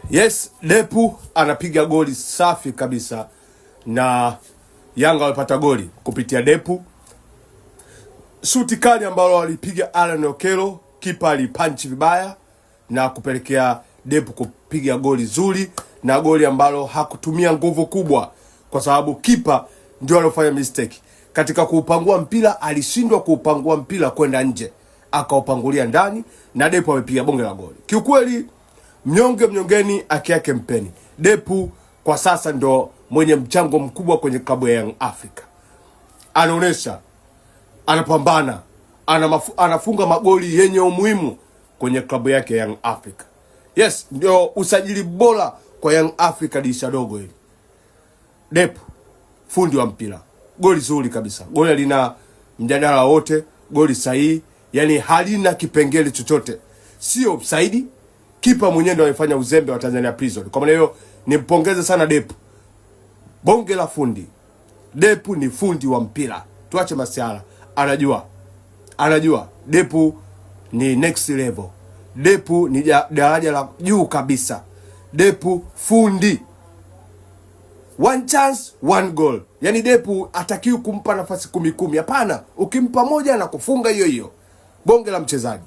Yes, Depu anapiga goli safi kabisa na Yanga walipata goli kupitia Depu. Shuti kali ambalo alipiga Alan Okello, kipa alipunch vibaya na kupelekea Depu kupiga goli zuri, na goli ambalo hakutumia nguvu kubwa kwa sababu kipa ndio alofanya mistake. Katika kuupangua mpira alishindwa kuupangua mpira kwenda nje, akaupangulia ndani na Depu amepiga bonge la goli. Kiukweli mnyonge mnyongeni, haki yake mpeni. Depu kwa sasa ndo mwenye mchango mkubwa kwenye klabu ya Young Africa. Anaonesha, anapambana, anafunga magoli yenye umuhimu kwenye klabu yake Young Africa. Yes, ndio usajili bora kwa Young Africa dirisha dogo hili. Depu fundi wa mpira. Goli zuri kabisa. Goli lina mjadala wote, goli sahihi, yani halina kipengele chochote. Sio offside. Kipa mwenyewe ndo amefanya uzembe wa Tanzania Prison. Kwa maana hiyo nimpongeze sana Depu. Bonge la fundi. Depu ni fundi wa mpira. Tuache masiala. Anajua. Depu ni next level. Depu ni daraja la juu kabisa. Depu fundi. One chance, one goal. Yani Depu atakiwi kumpa nafasi 10-10. Hapana, ukimpa moja na kufunga hiyo. Bonge la mchezaji.